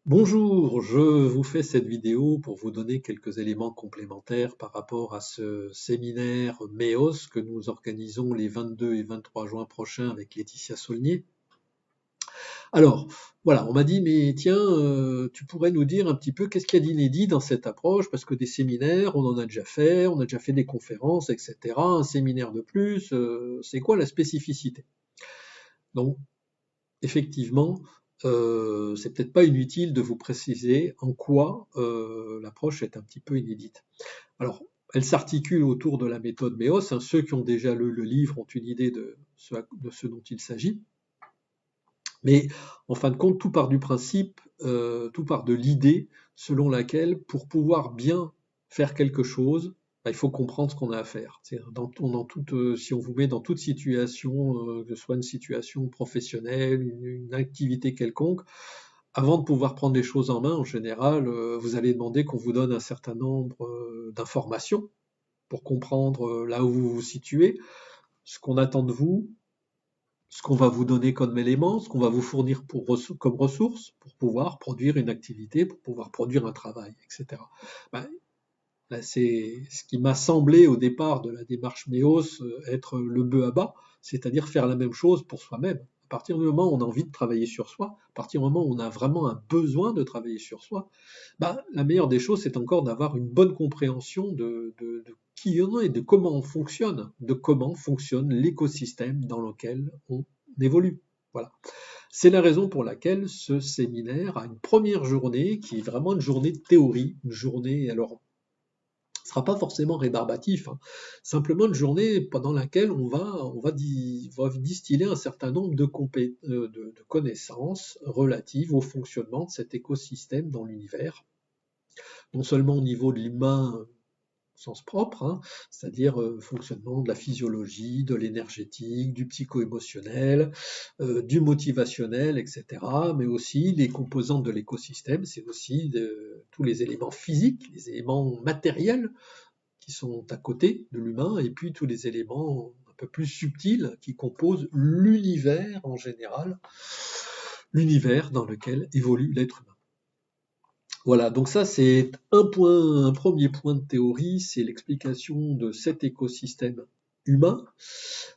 Bonjour, je vous fais cette vidéo pour vous donner quelques éléments complémentaires par rapport à ce séminaire MEOS que nous organisons les 22 et 23 juin prochains avec Laetitia Saulnier. Alors, voilà, on m'a dit, mais tiens, tu pourrais nous dire un petit peu qu'est-ce qu'il y a d'inédit dans cette approche, parce que des séminaires, on en a déjà fait des conférences, etc. Un séminaire de plus, c'est quoi la spécificité? Donc, effectivement, c'est peut-être pas inutile de vous préciser en quoi l'approche est un petit peu inédite. Alors, elle s'articule autour de la méthode MEOS. Hein. Ceux qui ont déjà lu le livre ont une idée de ce dont il s'agit. Mais en fin de compte, tout part du principe, tout part de l'idée selon laquelle, pour pouvoir bien faire quelque chose, bah, il faut comprendre ce qu'on a à faire. Si on vous met dans toute situation, que ce soit une situation professionnelle, une activité quelconque, avant de pouvoir prendre les choses en main, en général, vous allez demander qu'on vous donne un certain nombre d'informations pour comprendre là où vous vous situez, ce qu'on attend de vous, ce qu'on va vous donner comme élément, ce qu'on va vous fournir comme ressources pour pouvoir produire une activité, pour pouvoir produire un travail, etc. Ben, là, c'est ce qui m'a semblé au départ de la démarche MEOS être le bœuf à bas, c'est-à-dire faire la même chose pour soi-même. À partir du moment où on a envie de travailler sur soi, à partir du moment où on a vraiment un besoin de travailler sur soi, ben, la meilleure des choses, c'est encore d'avoir une bonne compréhension de qui on est, de comment fonctionne l'écosystème dans lequel on évolue. Voilà. C'est la raison pour laquelle ce séminaire a une première journée qui est vraiment une journée de théorie, une journée, alors ce ne sera pas forcément rébarbatif, hein. Simplement une journée pendant laquelle on va distiller un certain nombre de connaissances relatives au fonctionnement de cet écosystème dans l'univers, non seulement au niveau de l'humain au sens propre, hein, c'est-à-dire fonctionnement de la physiologie, de l'énergétique, du psycho-émotionnel, du motivationnel, etc., mais aussi les composantes de l'écosystème, c'est aussi tous les éléments physiques, les éléments matériels qui sont à côté de l'humain, et puis tous les éléments un peu plus subtils qui composent l'univers en général, l'univers dans lequel évolue l'être humain. Voilà, donc ça c'est un premier point de théorie, c'est l'explication de cet écosystème humain.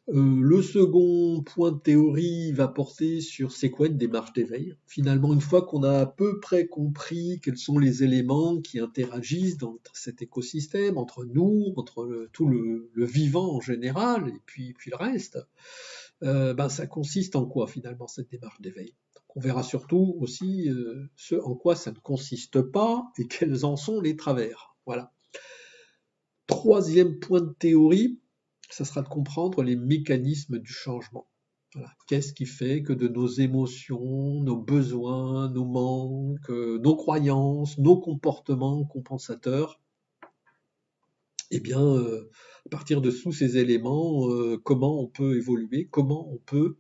Le second point de théorie va porter sur c'est quoi une démarche d'éveil. Finalement, une fois qu'on a à peu près compris quels sont les éléments qui interagissent dans cet écosystème, entre nous, entre tout le vivant en général, et puis le reste, ben, ça consiste en quoi finalement cette démarche d'éveil? On verra surtout aussi ce en quoi ça ne consiste pas et quels en sont les travers. Voilà. Troisième point de théorie, ça sera de comprendre les mécanismes du changement. Voilà. Qu'est-ce qui fait que de nos émotions, nos besoins, nos manques, nos croyances, nos comportements compensateurs, eh bien, à partir de tous ces éléments, comment on peut évoluer, comment on peut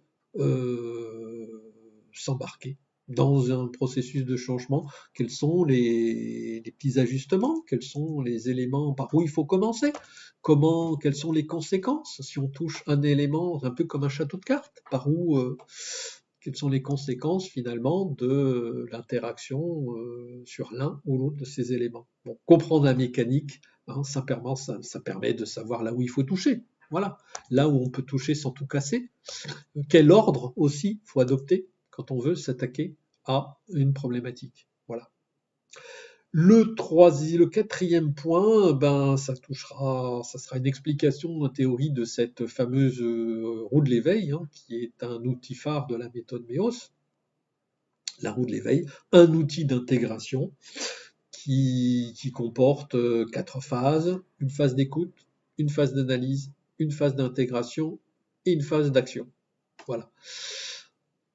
s'embarquer dans un processus de changement, quels sont les petits ajustements, quels sont les éléments par où il faut commencer, quelles sont les conséquences si on touche un élément un peu comme un château de cartes, quelles sont les conséquences finalement de l'interaction sur l'un ou l'autre de ces éléments. Bon, comprendre la mécanique, hein, ça permet de savoir là où il faut toucher. Voilà, là où on peut toucher sans tout casser. Quel ordre aussi faut adopter quand on veut s'attaquer à une problématique. Voilà. Le quatrième point, ben, ça sera une explication en théorie de cette fameuse roue de l'éveil, hein, qui est un outil phare de la méthode MEOS, la roue de l'éveil, un outil d'intégration qui comporte quatre phases, une phase d'écoute, une phase d'analyse, une phase d'intégration et une phase d'action. Voilà.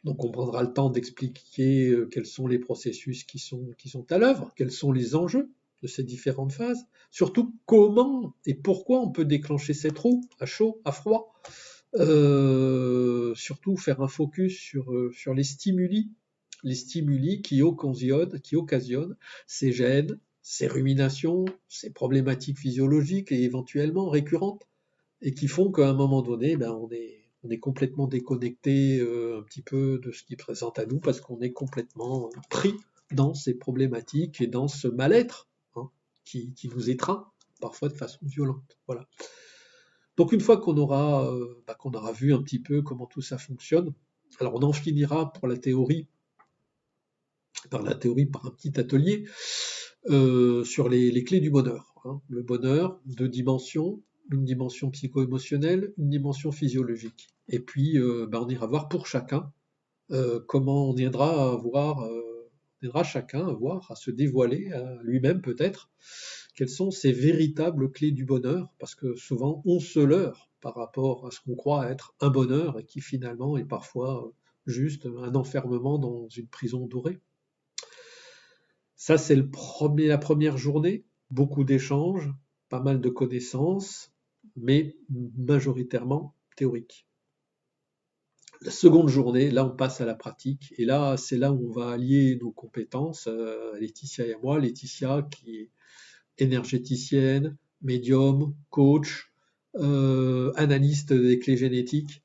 Donc on prendra le temps d'expliquer quels sont les processus qui sont à l'œuvre, quels sont les enjeux de ces différentes phases, surtout comment et pourquoi on peut déclencher cette roue à chaud, à froid, surtout faire un focus sur les stimuli qui occasionnent ces gènes, ces ruminations, ces problématiques physiologiques et éventuellement récurrentes, et qui font qu'à un moment donné, ben, on est complètement déconnecté un petit peu de ce qui présente à nous parce qu'on est complètement pris dans ces problématiques et dans ce mal-être hein, qui nous étreint, parfois de façon violente. Voilà. Donc une fois qu'on aura vu un petit peu comment tout ça fonctionne, alors on en finira par la théorie par un petit atelier sur les clés du bonheur. Hein. Le bonheur, deux dimensions, une dimension psycho-émotionnelle, une dimension physiologique. Et puis on ira voir pour chacun comment on aidera chacun à voir, à se dévoiler à lui-même peut-être, quelles sont ces véritables clés du bonheur, parce que souvent on se leurre par rapport à ce qu'on croit être un bonheur et qui finalement est parfois juste un enfermement dans une prison dorée. Ça, c'est la première journée, beaucoup d'échanges, pas mal de connaissances, mais majoritairement théoriques. La seconde journée, là, on passe à la pratique, et là, c'est là où on va allier nos compétences, Laetitia et moi. Laetitia qui est énergéticienne, médium, coach, analyste des clés génétiques.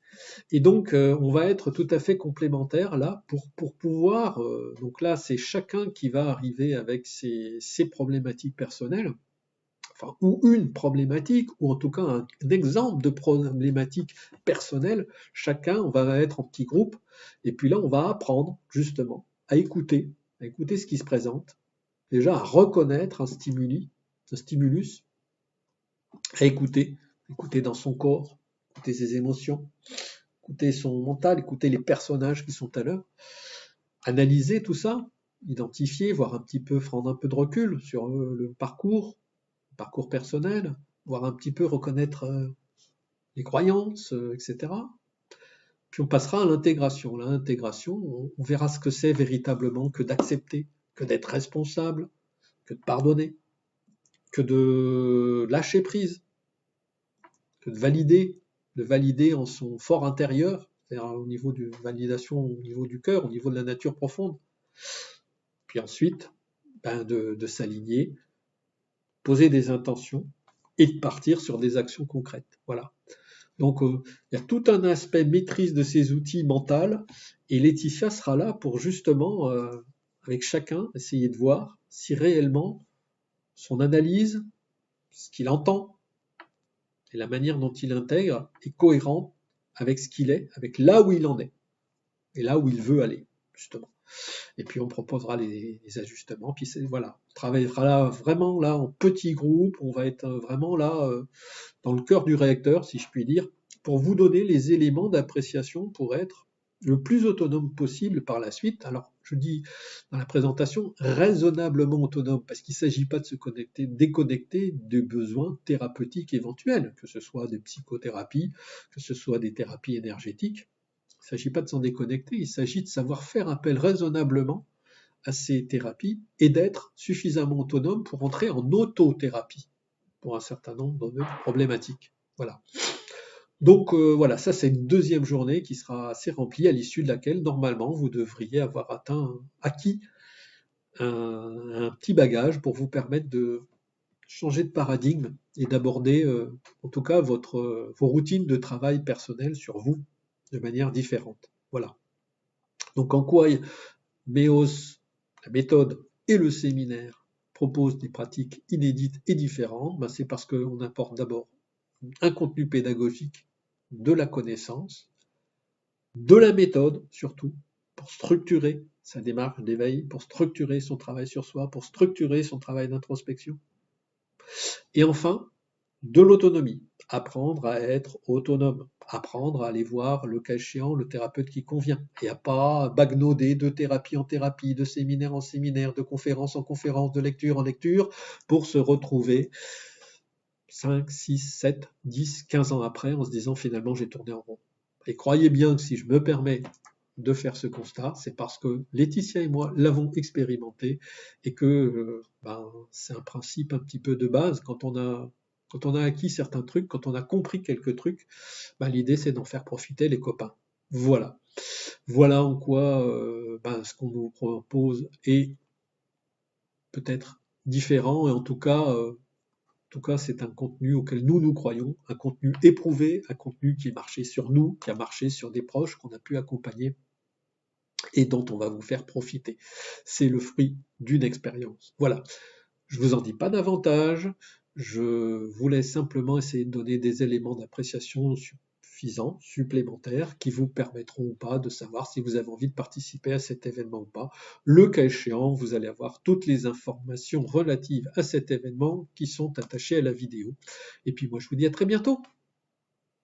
Et donc, on va être tout à fait complémentaires là pour pouvoir. Donc là, c'est chacun qui va arriver avec ses problématiques personnelles, enfin, ou une problématique, ou en tout cas un exemple de problématique personnelle. Chacun, on va être en petits groupes, et puis là, on va apprendre justement à écouter ce qui se présente, déjà à reconnaître un stimulus, à écouter dans son corps, écouter ses émotions, écouter son mental, écouter les personnages qui sont à l'œuvre, analyser tout ça, identifier, voir un petit peu, prendre un peu de recul sur le parcours personnel, voir un petit peu reconnaître les croyances, etc. Puis on passera à l'intégration. L'intégration, on verra ce que c'est véritablement que d'accepter, que d'être responsable, que de pardonner, que de lâcher prise, que de valider en son fort intérieur, c'est-à-dire au niveau de validation, au niveau du cœur, au niveau de la nature profonde. Puis ensuite, de s'aligner, poser des intentions et de partir sur des actions concrètes. Voilà. Donc, il y a tout un aspect maîtrise de ces outils mentaux, et Laetitia sera là pour justement, avec chacun, essayer de voir si réellement son analyse, ce qu'il entend, et la manière dont il intègre est cohérente avec ce qu'il est, avec là où il en est, et là où il veut aller, justement. Et puis on proposera les ajustements, puis voilà, on travaillera là vraiment là en petits groupes, on va être vraiment là dans le cœur du réacteur, si je puis dire, pour vous donner les éléments d'appréciation pour être le plus autonome possible par la suite. Alors, je dis dans la présentation raisonnablement autonome, parce qu'il ne s'agit pas de se déconnecter des besoins thérapeutiques éventuels, que ce soit des psychothérapies, que ce soit des thérapies énergétiques. Il ne s'agit pas de s'en déconnecter, il s'agit de savoir faire appel raisonnablement à ces thérapies et d'être suffisamment autonome pour entrer en autothérapie pour un certain nombre de problématiques. Voilà. Donc voilà, ça c'est une deuxième journée qui sera assez remplie, à l'issue de laquelle normalement vous devriez avoir acquis un petit bagage pour vous permettre de changer de paradigme et d'aborder en tout cas vos routines de travail personnel sur vous de manière différente. Voilà. Donc en quoi MEOS, la méthode et le séminaire proposent des pratiques inédites et différentes, c'est parce qu'on apporte d'abord un contenu pédagogique, de la connaissance, de la méthode surtout, pour structurer sa démarche d'éveil, pour structurer son travail sur soi, pour structurer son travail d'introspection. Et enfin, de l'autonomie, apprendre à être autonome, apprendre à aller voir le cas échéant le thérapeute qui convient, et à pas bagnoder de thérapie en thérapie, de séminaire en séminaire, de conférence en conférence, de lecture en lecture, pour se retrouver 5, 6, 7, 10, 15 ans après en se disant finalement j'ai tourné en rond. Et croyez bien que si je me permets de faire ce constat, c'est parce que Laetitia et moi l'avons expérimenté et que c'est un principe un petit peu de base. Quand on a acquis certains trucs, quand on a compris quelques trucs, l'idée c'est d'en faire profiter les copains. Voilà. Voilà en quoi ce qu'on nous propose est peut-être différent, et en tout cas, c'est un contenu auquel nous croyons, un contenu éprouvé, un contenu qui a marché sur nous, qui a marché sur des proches qu'on a pu accompagner et dont on va vous faire profiter. C'est le fruit d'une expérience. Voilà, je ne vous en dis pas davantage, je voulais simplement essayer de donner des éléments d'appréciation suffisants, supplémentaires, qui vous permettront ou pas de savoir si vous avez envie de participer à cet événement ou pas. Le cas échéant, vous allez avoir toutes les informations relatives à cet événement qui sont attachées à la vidéo. Et puis moi, je vous dis à très bientôt.